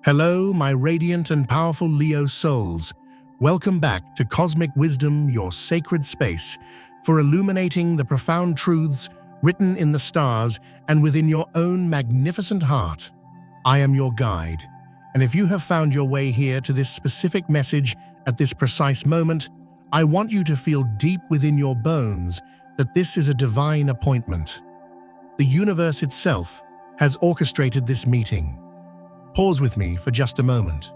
Hello, my radiant and powerful Leo souls. Welcome back to Cosmic Wisdom, your sacred space, for illuminating the profound truths written in the stars and within your own magnificent heart. I am your guide, and if you have found your way here to this specific message at this precise moment, I want you to feel deep within your bones that this is a divine appointment. The universe itself has orchestrated this meeting. Pause with me for just a moment.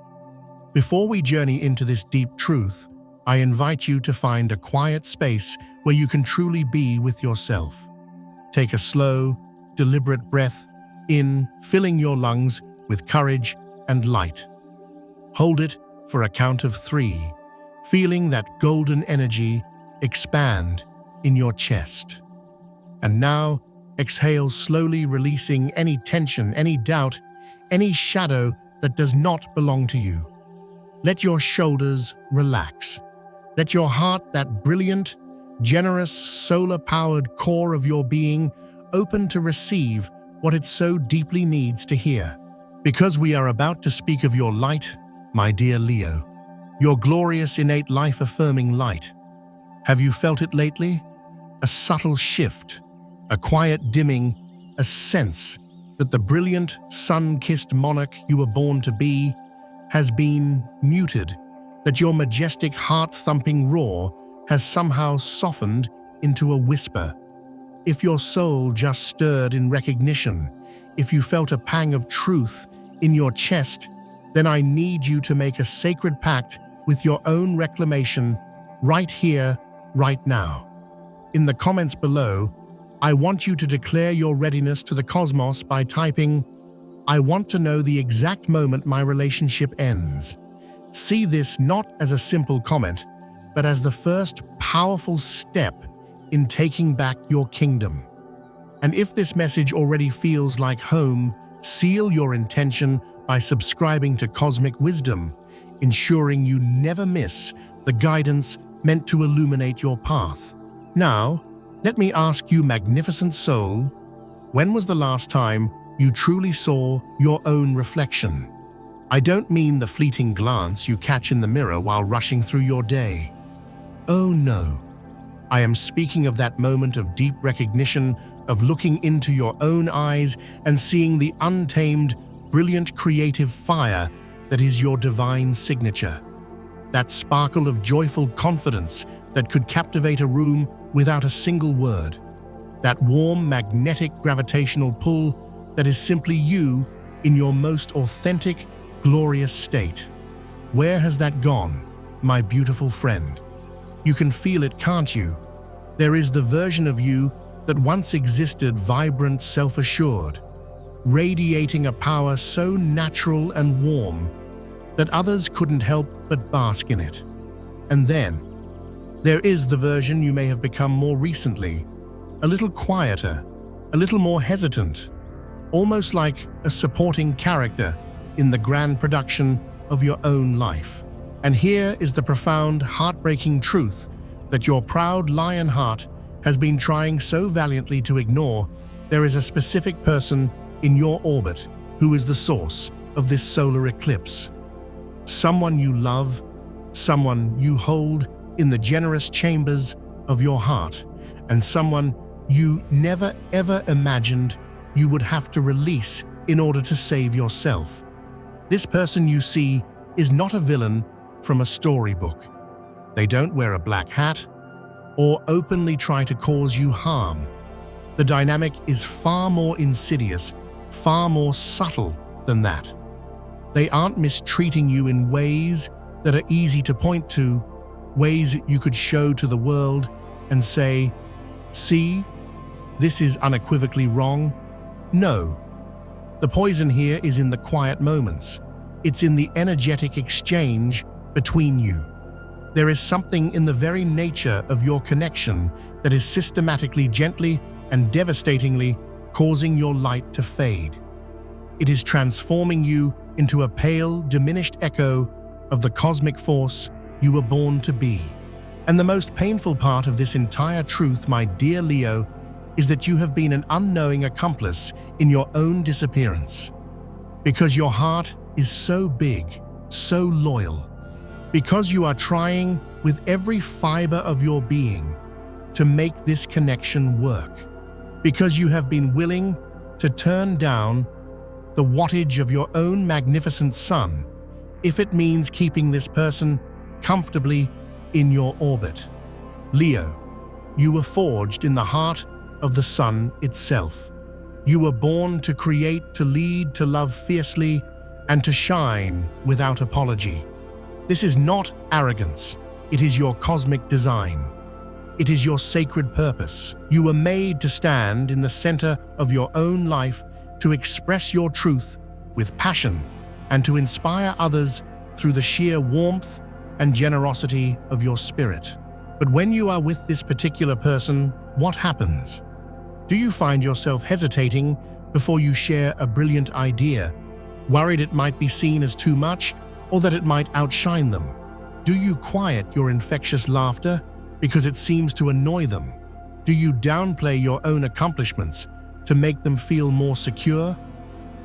Before we journey into this deep truth, I invite you to find a quiet space where you can truly be with yourself. Take a slow, deliberate breath in, filling your lungs with courage and light. Hold it for a count of 3, feeling that golden energy expand in your chest. And now, exhale slowly, releasing any tension, any doubt, any shadow that does not belong to you. Let your shoulders relax. Let your heart, that brilliant, generous, solar-powered core of your being, open to receive what it so deeply needs to hear. Because we are about to speak of your light, my dear Leo, your glorious, innate, life-affirming light. Have you felt it lately? A subtle shift, a quiet dimming, a sense that the brilliant, sun-kissed monarch you were born to be has been muted, that your majestic, heart-thumping roar has somehow softened into a whisper. If your soul just stirred in recognition, if you felt a pang of truth in your chest, then I need you to make a sacred pact with your own reclamation right here, right now. In the comments below, I want you to declare your readiness to the cosmos by typing, "I want to know the exact moment my relationship ends." See this not as a simple comment, but as the first powerful step in taking back your kingdom. And if this message already feels like home, seal your intention by subscribing to Cosmic Wisdom, ensuring you never miss the guidance meant to illuminate your path. Now, let me ask you, magnificent soul, when was the last time you truly saw your own reflection? I don't mean the fleeting glance you catch in the mirror while rushing through your day. Oh no, I am speaking of that moment of deep recognition, of looking into your own eyes and seeing the untamed, brilliant creative fire that is your divine signature. That sparkle of joyful confidence that could captivate a room without a single word. That warm, magnetic, gravitational pull that is simply you in your most authentic, glorious state. Where has that gone, my beautiful friend? You can feel it, can't you? There is the version of you that once existed, vibrant, self-assured, radiating a power so natural and warm that others couldn't help but bask in it. And then, there is the version you may have become more recently, a little quieter, a little more hesitant, almost like a supporting character in the grand production of your own life. And here is the profound, heartbreaking truth that your proud lion heart has been trying so valiantly to ignore. There is a specific person in your orbit who is the source of this solar eclipse. Someone you love, someone you hold in the generous chambers of your heart, and someone you never ever imagined you would have to release in order to save yourself. This person you see is not a villain from a storybook. They don't wear a black hat or openly try to cause you harm. The dynamic is far more insidious, far more subtle than that. They aren't mistreating you in ways that are easy to point to, ways that you could show to the world and say, "See, this is unequivocally wrong." No. The poison here is in the quiet moments. It's in the energetic exchange between you. There is something in the very nature of your connection that is systematically, gently, and devastatingly causing your light to fade. It is transforming you into a pale, diminished echo of the cosmic force you were born to be. And the most painful part of this entire truth, my dear Leo, is that you have been an unknowing accomplice in your own disappearance. Because your heart is so big, so loyal, because you are trying with every fiber of your being to make this connection work, because you have been willing to turn down the wattage of your own magnificent sun if it means keeping this person comfortably in your orbit. Leo, you were forged in the heart of the sun itself. You were born to create, to lead, to love fiercely, and to shine without apology. This is not arrogance. It is your cosmic design. It is your sacred purpose. You were made to stand in the center of your own life, to express your truth with passion, and to inspire others through the sheer warmth and generosity of your spirit. But when you are with this particular person, what happens? Do you find yourself hesitating before you share a brilliant idea, worried it might be seen as too much or that it might outshine them? Do you quiet your infectious laughter because it seems to annoy them? Do you downplay your own accomplishments to make them feel more secure?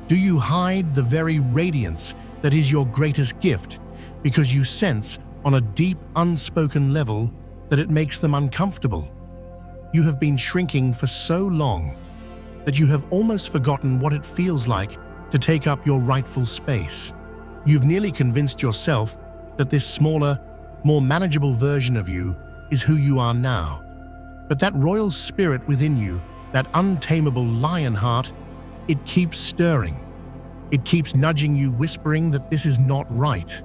Do you hide the very radiance that is your greatest gift because you sense on a deep, unspoken level that it makes them uncomfortable? You have been shrinking for so long that you have almost forgotten what it feels like to take up your rightful space. You've nearly convinced yourself that this smaller, more manageable version of you is who you are now. But that royal spirit within you, that untamable lion heart, it keeps stirring. It keeps nudging you, whispering that this is not right.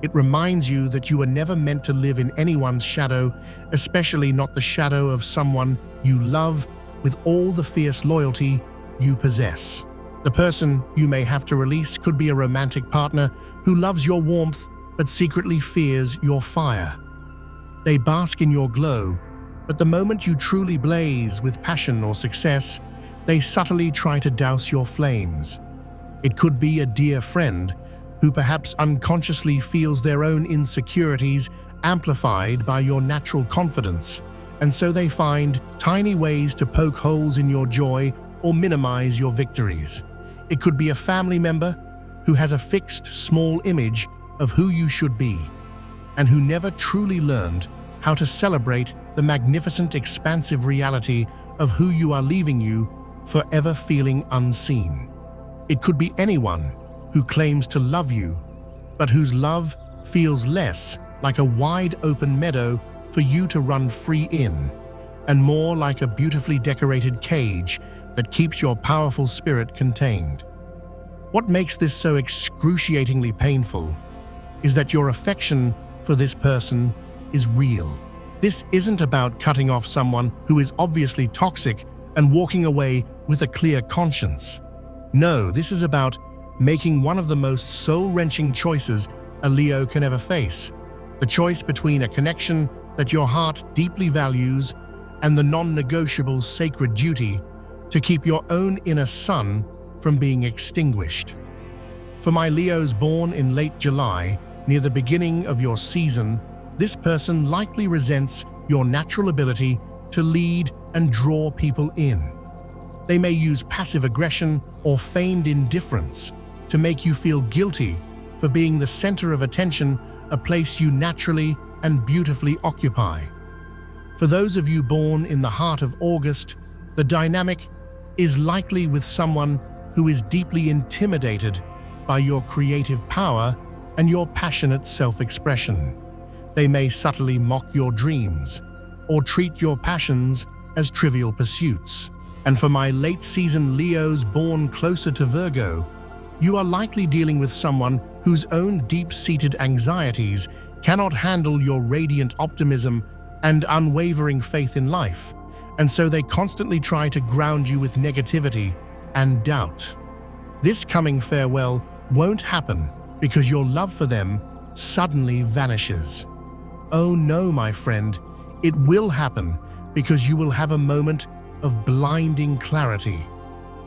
It reminds you that you were never meant to live in anyone's shadow, especially not the shadow of someone you love with all the fierce loyalty you possess. The person you may have to release could be a romantic partner who loves your warmth but secretly fears your fire. They bask in your glow, but the moment you truly blaze with passion or success, they subtly try to douse your flames. It could be a dear friend who perhaps unconsciously feels their own insecurities amplified by your natural confidence, and so they find tiny ways to poke holes in your joy or minimize your victories. It could be a family member who has a fixed, small image of who you should be, and who never truly learned how to celebrate the magnificent, expansive reality of who you are, leaving you forever feeling unseen. It could be anyone who claims to love you, but whose love feels less like a wide-open meadow for you to run free in, and more like a beautifully decorated cage that keeps your powerful spirit contained. What makes this so excruciatingly painful is that your affection for this person is real. This isn't about cutting off someone who is obviously toxic and walking away with a clear conscience. No, this is about making one of the most soul-wrenching choices a Leo can ever face. The choice between a connection that your heart deeply values and the non-negotiable sacred duty to keep your own inner sun from being extinguished. For my Leos born in late July, near the beginning of your season, this person likely resents your natural ability to lead and draw people in. They may use passive aggression or feigned indifference to make you feel guilty for being the center of attention, a place you naturally and beautifully occupy. For those of you born in the heart of August, the dynamic is likely with someone who is deeply intimidated by your creative power and your passionate self-expression. They may subtly mock your dreams or treat your passions as trivial pursuits. And for my late-season Leos born closer to Virgo, you are likely dealing with someone whose own deep-seated anxieties cannot handle your radiant optimism and unwavering faith in life, and so they constantly try to ground you with negativity and doubt. This coming farewell won't happen because your love for them suddenly vanishes. Oh no, my friend, it will happen because you will have a moment of blinding clarity,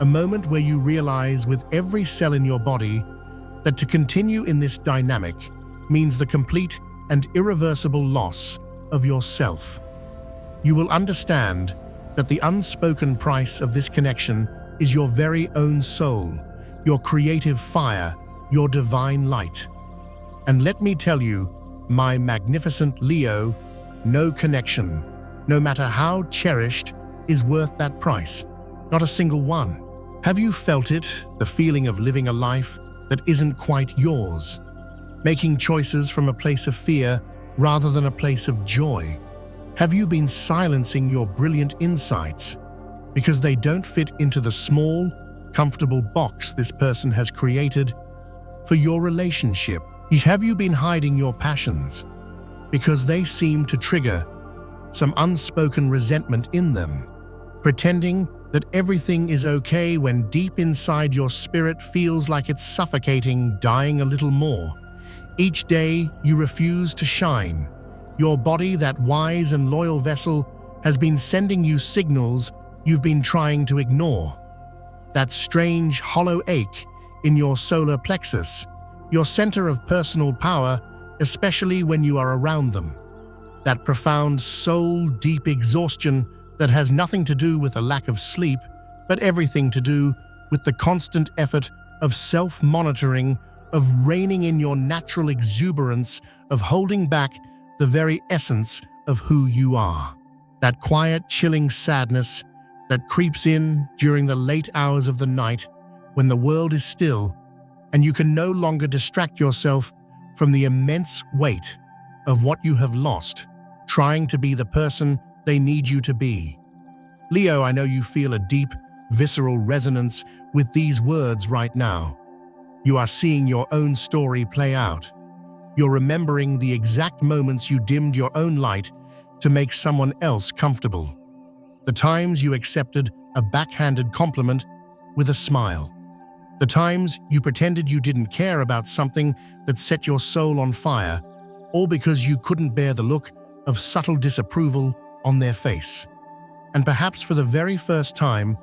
a moment where you realize with every cell in your body that to continue in this dynamic means the complete and irreversible loss of yourself. You will understand that the unspoken price of this connection is your very own soul, your creative fire, your divine light. And let me tell you, my magnificent Leo, no connection, no matter how cherished, is worth that price. Not a single one. Have you felt it, the feeling of living a life that isn't quite yours? Making choices from a place of fear rather than a place of joy? Have you been silencing your brilliant insights because they don't fit into the small, comfortable box this person has created for your relationship? Have you been hiding your passions because they seem to trigger some unspoken resentment in them, pretending that everything is okay when deep inside your spirit feels like it's suffocating, dying a little more? Each day you refuse to shine. Your body, that wise and loyal vessel, has been sending you signals you've been trying to ignore. That strange, hollow ache in your solar plexus, your center of personal power, especially when you are around them. That profound soul-deep exhaustion that has nothing to do with a lack of sleep, but everything to do with the constant effort of self-monitoring, of reining in your natural exuberance, of holding back the very essence of who you are. That quiet, chilling sadness that creeps in during the late hours of the night when the world is still and you can no longer distract yourself from the immense weight of what you have lost, trying to be the person they need you to be. Leo, I know you feel a deep, visceral resonance with these words right now. You are seeing your own story play out. You're remembering the exact moments you dimmed your own light to make someone else comfortable. The times you accepted a backhanded compliment with a smile. The times you pretended you didn't care about something that set your soul on fire, all because you couldn't bear the look of subtle disapproval on their face. And perhaps for the very first time,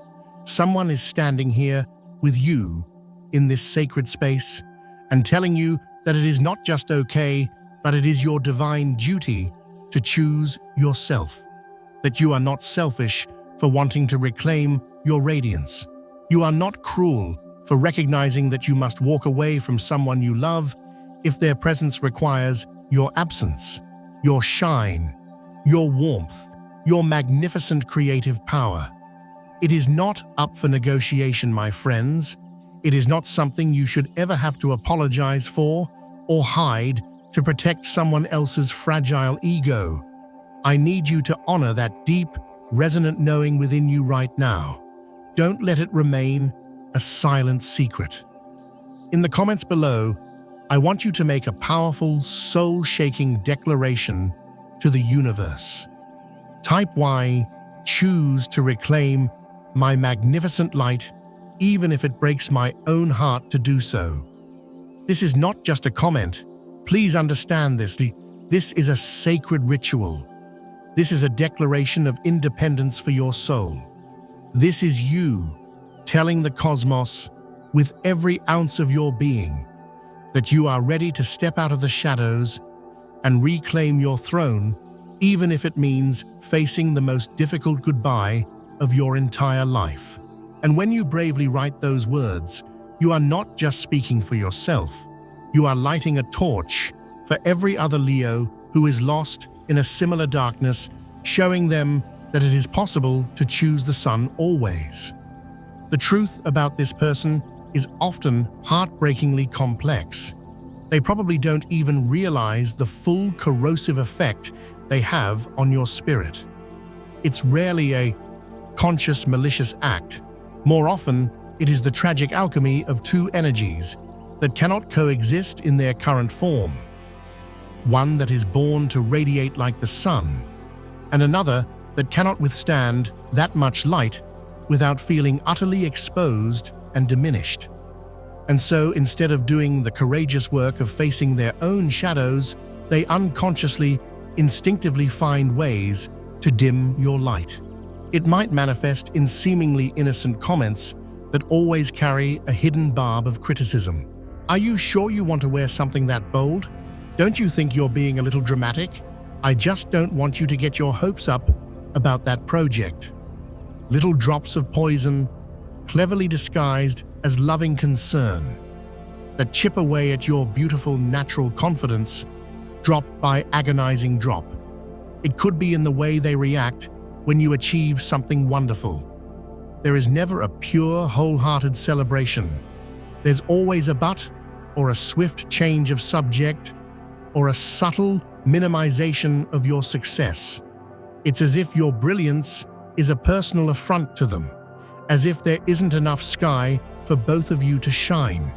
someone is standing here with you in this sacred space and telling you that it is not just okay, but it is your divine duty to choose yourself. That you are not selfish for wanting to reclaim your radiance. You are not cruel for recognizing that you must walk away from someone you love if their presence requires your absence, your shine, your warmth, your magnificent creative power. It is not up for negotiation, my friends. It is not something you should ever have to apologize for or hide to protect someone else's fragile ego. I need you to honor that deep, resonant knowing within you right now. Don't let it remain a silent secret. In the comments below, I want you to make a powerful, soul-shaking declaration to the universe. Type Y, choose to reclaim my magnificent light, even if it breaks my own heart to do so. This is not just a comment. Please understand this. This is a sacred ritual. This is a declaration of independence for your soul. This is you telling the cosmos, with every ounce of your being, that you are ready to step out of the shadows and reclaim your throne, even if it means facing the most difficult goodbye of your entire life. And when you bravely write those words, you are not just speaking for yourself. You are lighting a torch for every other Leo who is lost in a similar darkness, showing them that it is possible to choose the sun always. The truth about this person is often heartbreakingly complex. They probably don't even realize the full corrosive effect they have on your spirit. It's rarely a conscious, malicious act. More often, it is the tragic alchemy of two energies that cannot coexist in their current form. One that is born to radiate like the sun, and another that cannot withstand that much light without feeling utterly exposed and diminished. And so, instead of doing the courageous work of facing their own shadows, they unconsciously, instinctively find ways to dim your light. It might manifest in seemingly innocent comments that always carry a hidden barb of criticism. Are you sure you want to wear something that bold? Don't you think you're being a little dramatic? I just don't want you to get your hopes up about that project. Little drops of poison, cleverly disguised as loving concern. that chip away at your beautiful natural confidence, drop by agonizing drop. It could be in the way they react when you achieve something wonderful. There is never a pure, wholehearted celebration. There's always a but, or a swift change of subject, or a subtle minimization of your success. It's as if your brilliance is a personal affront to them, as if there isn't enough sky for both of you to shine,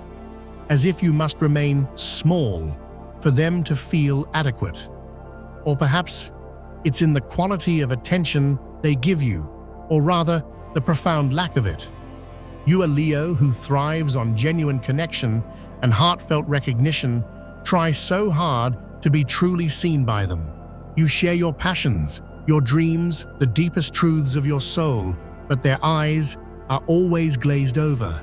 as if you must remain small for them to feel adequate. Or perhaps it's in the quality of attention they give you, or rather, the profound lack of it. You, a Leo who thrives on genuine connection and heartfelt recognition, try so hard to be truly seen by them. You share your passions, your dreams, the deepest truths of your soul, but their eyes are always glazed over.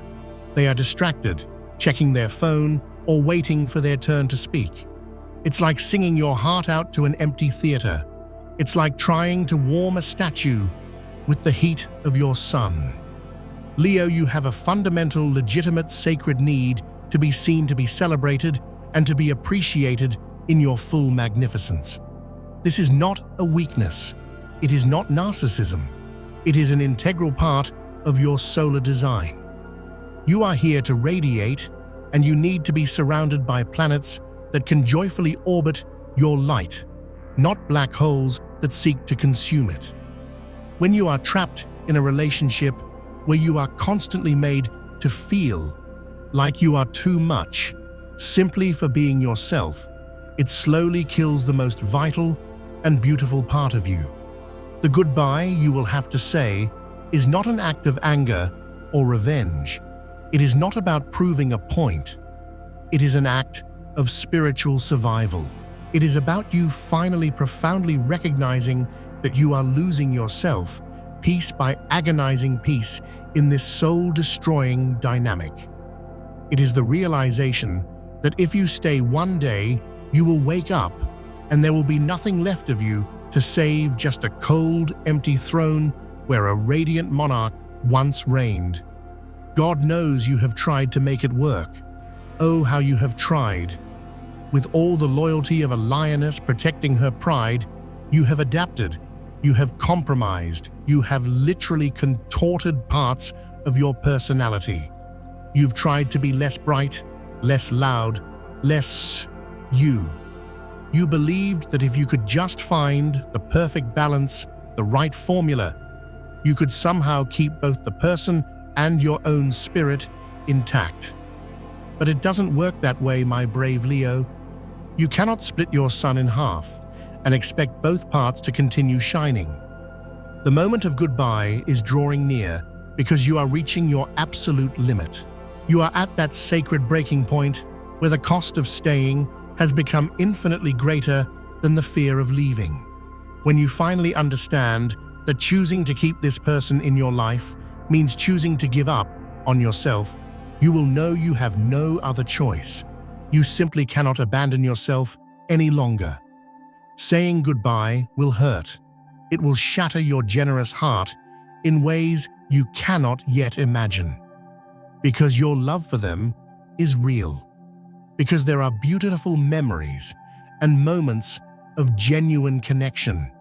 They are distracted, checking their phone or waiting for their turn to speak. It's like singing your heart out to an empty theater. It's like trying to warm a statue with the heat of your sun. Leo, you have a fundamental, legitimate, sacred need to be seen, to be celebrated, and to be appreciated in your full magnificence. This is not a weakness. It is not narcissism. It is an integral part of your solar design. You are here to radiate, and you need to be surrounded by planets that can joyfully orbit your light, not black holes that seek to consume it. When you are trapped in a relationship where you are constantly made to feel like you are too much simply for being yourself, it slowly kills the most vital and beautiful part of you. The goodbye you will have to say is not an act of anger or revenge. It is not about proving a point. It is an act of spiritual survival. It is about you finally profoundly recognizing that you are losing yourself piece by agonizing piece in this soul-destroying dynamic. It is the realization that if you stay one day, you will wake up and there will be nothing left of you to save, just a cold, empty throne where a radiant monarch once reigned. God knows you have tried to make it work. Oh, how you have tried. With all the loyalty of a lioness protecting her pride, you have adapted, you have compromised, you have literally contorted parts of your personality. You've tried to be less bright, less loud, less you. You believed that if you could just find the perfect balance, the right formula, you could somehow keep both the person and your own spirit intact. But it doesn't work that way, my brave Leo. You cannot split your sun in half and expect both parts to continue shining. The moment of goodbye is drawing near because you are reaching your absolute limit. You are at that sacred breaking point where the cost of staying has become infinitely greater than the fear of leaving. When you finally understand that choosing to keep this person in your life means choosing to give up on yourself, you will know you have no other choice. You simply cannot abandon yourself any longer. Saying goodbye will hurt. It will shatter your generous heart in ways you cannot yet imagine. Because your love for them is real. Because there are beautiful memories and moments of genuine connection.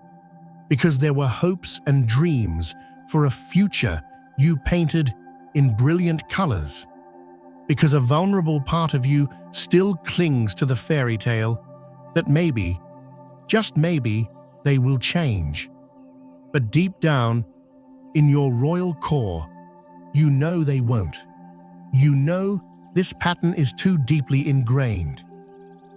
Because there were hopes and dreams for a future you painted in brilliant colors. Because a vulnerable part of you still clings to the fairy tale that maybe, just maybe, they will change. But deep down, in your royal core, you know they won't. You know this pattern is too deeply ingrained.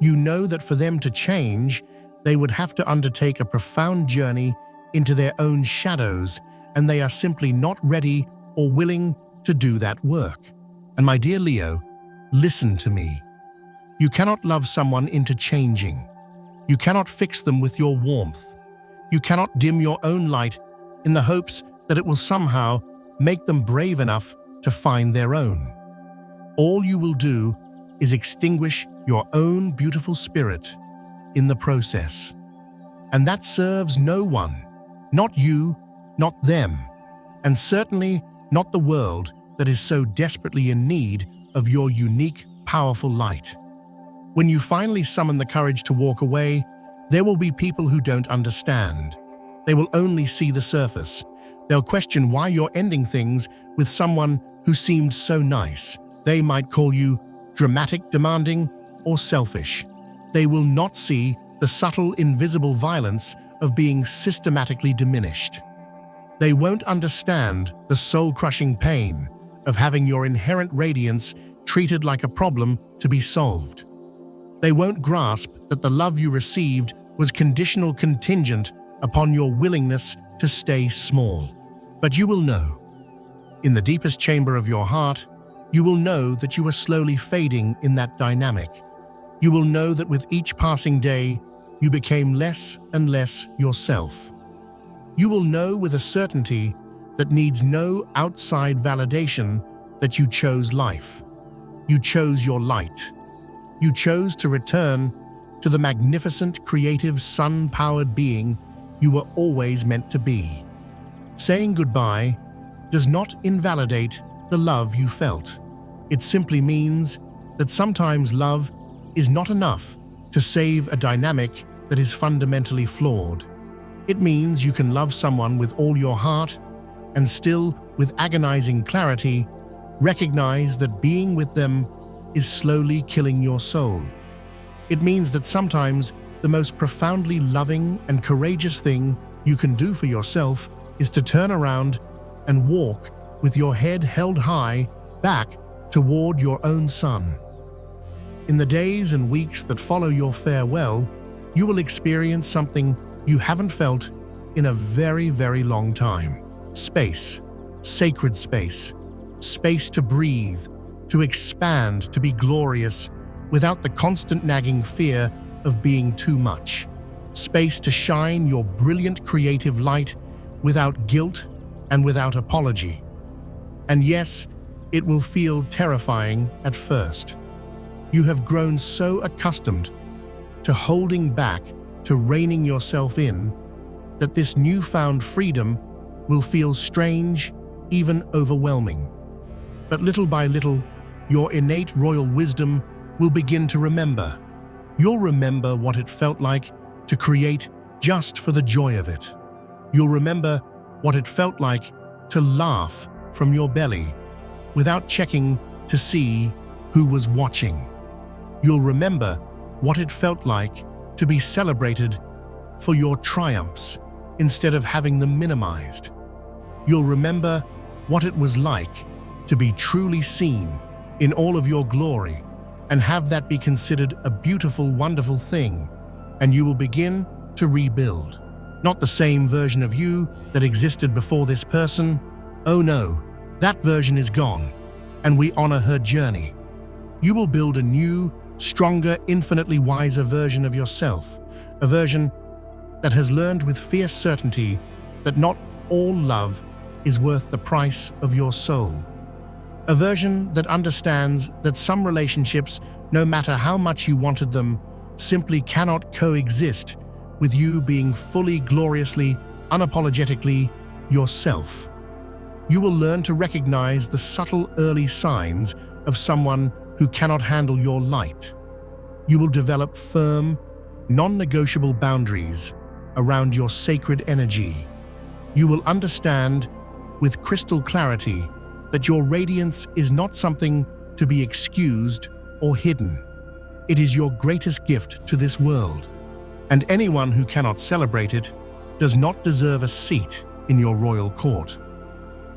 You know that for them to change, they would have to undertake a profound journey into their own shadows, and they are simply not ready or willing to do that work. And my dear Leo, listen to me. You cannot love someone into changing. You cannot fix them with your warmth. You cannot dim your own light in the hopes that it will somehow make them brave enough to find their own. All you will do is extinguish your own beautiful spirit in the process. And that serves no one, not you, not them, and certainly not the world that is so desperately in need of your unique, powerful light. When you finally summon the courage to walk away, there will be people who don't understand. They will only see the surface. They'll question why you're ending things with someone who seemed so nice. They might call you dramatic, demanding, or selfish. They will not see the subtle, invisible violence of being systematically diminished. They won't understand the soul-crushing pain of having your inherent radiance treated like a problem to be solved. They won't grasp that the love you received was conditional, contingent upon your willingness to stay small. But you will know. In the deepest chamber of your heart, you will know that you are slowly fading in that dynamic. You will know that with each passing day, you became less and less yourself. You will know with a certainty that needs no outside validation that you chose life. You chose your light. You chose to return to the magnificent, creative, sun-powered being you were always meant to be. Saying goodbye does not invalidate the love you felt. It simply means that sometimes love is not enough to save a dynamic that is fundamentally flawed. It means you can love someone with all your heart and still, with agonizing clarity, recognize that being with them is slowly killing your soul. It means that sometimes the most profoundly loving and courageous thing you can do for yourself is to turn around and walk with your head held high back toward your own sun. In the days and weeks that follow your farewell, you will experience something you haven't felt in a very, very long time. Space, sacred space, space to breathe, to expand, to be glorious, without the constant nagging fear of being too much. Space to shine your brilliant creative light without guilt and without apology. And yes, it will feel terrifying at first. You have grown so accustomed to holding back, to reining yourself in, that this newfound freedom will feel strange, even overwhelming. But little by little, your innate royal wisdom will begin to remember. You'll remember what it felt like to create just for the joy of it. You'll remember what it felt like to laugh from your belly without checking to see who was watching. You'll remember what it felt like to be celebrated for your triumphs instead of having them minimized. You'll remember what it was like to be truly seen in all of your glory and have that be considered a beautiful, wonderful thing, and you will begin to rebuild. Not the same version of you that existed before this person. Oh no, that version is gone, and we honor her journey. You will build a new, stronger, infinitely wiser version of yourself, a version that has learned with fierce certainty that not all love is worth the price of your soul. A version that understands that some relationships, no matter how much you wanted them, simply cannot coexist with you being fully, gloriously, unapologetically yourself. You will learn to recognize the subtle early signs of someone who cannot handle your light. You will develop firm, non-negotiable boundaries around your sacred energy. You will understand with crystal clarity that your radiance is not something to be excused or hidden. It is your greatest gift to this world, and anyone who cannot celebrate it does not deserve a seat in your royal court.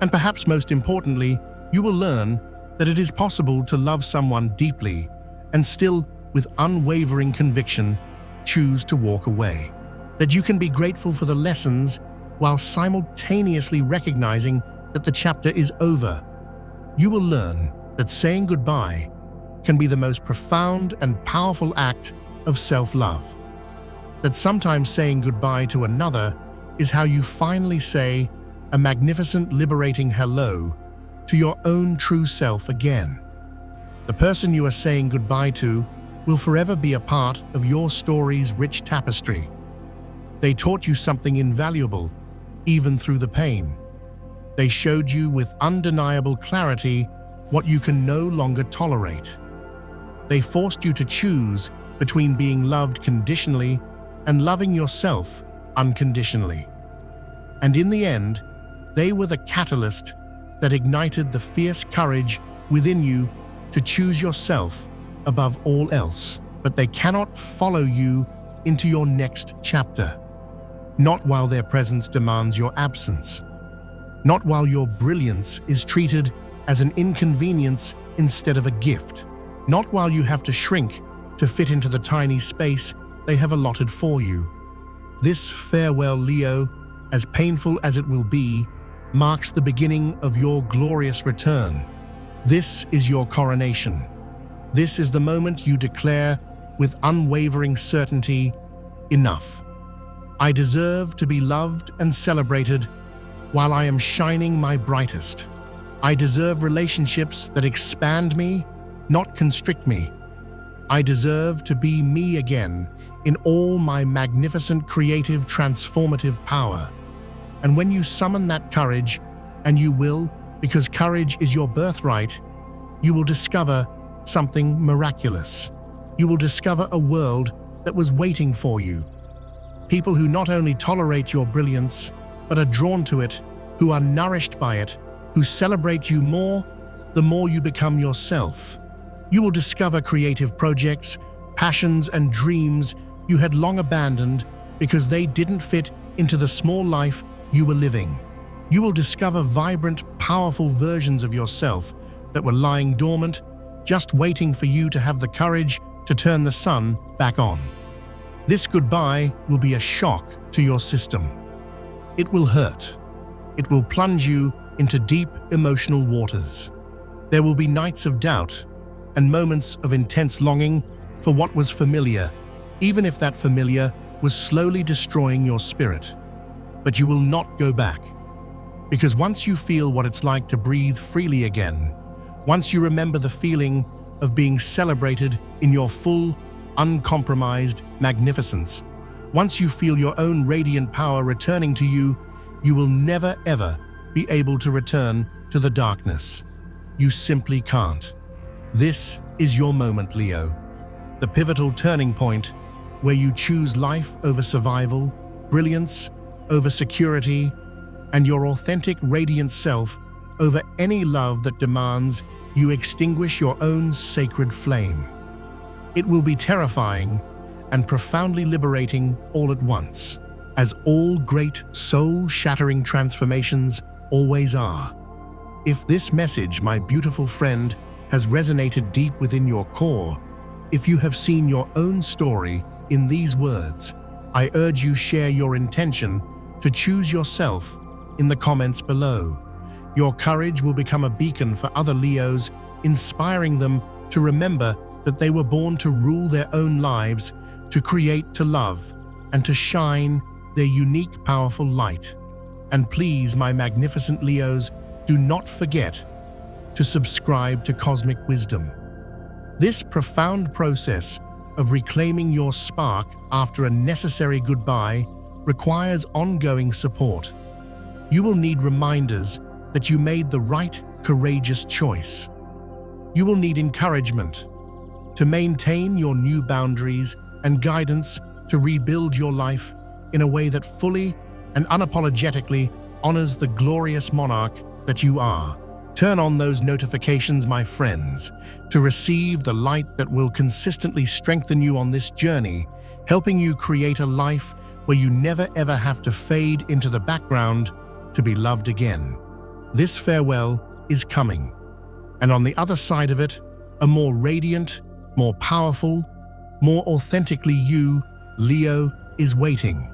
And perhaps most importantly, you will learn that it is possible to love someone deeply and still, with unwavering conviction, choose to walk away. That you can be grateful for the lessons while simultaneously recognizing that the chapter is over. You will learn that saying goodbye can be the most profound and powerful act of self-love. That sometimes saying goodbye to another is how you finally say a magnificent, liberating hello to your own true self again. The person you are saying goodbye to will forever be a part of your story's rich tapestry. They taught you something invaluable, even through the pain. They showed you with undeniable clarity what you can no longer tolerate. They forced you to choose between being loved conditionally and loving yourself unconditionally. And in the end, they were the catalyst that ignited the fierce courage within you to choose yourself above all else. But they cannot follow you into your next chapter. Not while their presence demands your absence. Not while your brilliance is treated as an inconvenience instead of a gift. Not while you have to shrink to fit into the tiny space they have allotted for you. This farewell, Leo, as painful as it will be, marks the beginning of your glorious return. This is your coronation. This is the moment you declare with unwavering certainty, enough. I deserve to be loved and celebrated while I am shining my brightest. I deserve relationships that expand me, not constrict me. I deserve to be me again in all my magnificent, creative, transformative power. And when you summon that courage, and you will, because courage is your birthright, you will discover something miraculous. You will discover a world that was waiting for you. People who not only tolerate your brilliance, but are drawn to it, who are nourished by it, who celebrate you more, the more you become yourself. You will discover creative projects, passions, and dreams you had long abandoned because they didn't fit into the small life you were living. You will discover vibrant, powerful versions of yourself that were lying dormant, just waiting for you to have the courage to turn the sun back on. This goodbye will be a shock to your system. It will hurt. It will plunge you into deep emotional waters. There will be nights of doubt and moments of intense longing for what was familiar, even if that familiar was slowly destroying your spirit. But you will not go back. Because once you feel what it's like to breathe freely again, once you remember the feeling of being celebrated in your full, uncompromised magnificence, once you feel your own radiant power returning to you, you will never ever be able to return to the darkness. You simply can't. This is your moment, Leo. The pivotal turning point where you choose life over survival, brilliance over security, and your authentic, radiant self over any love that demands you extinguish your own sacred flame. It will be terrifying and profoundly liberating all at once, as all great soul-shattering transformations always are. If this message, my beautiful friend, has resonated deep within your core, if you have seen your own story in these words, I urge you share your intention to choose yourself in the comments below. Your courage will become a beacon for other Leos, inspiring them to remember that they were born to rule their own lives, to create, to love, and to shine their unique, powerful light. And please, my magnificent Leos, do not forget to subscribe to Cosmic Wisdom. This profound process of reclaiming your spark after a necessary goodbye requires ongoing support. You will need reminders that you made the right, courageous choice. You will need encouragement to maintain your new boundaries and guidance to rebuild your life in a way that fully and unapologetically honors the glorious monarch that you are. Turn on those notifications, my friends, to receive the light that will consistently strengthen you on this journey, helping you create a life where you never ever have to fade into the background to be loved again. This farewell is coming, and on the other side of it, a more radiant, more powerful, more authentically you, Leo, is waiting.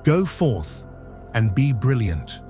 Go forth and be brilliant.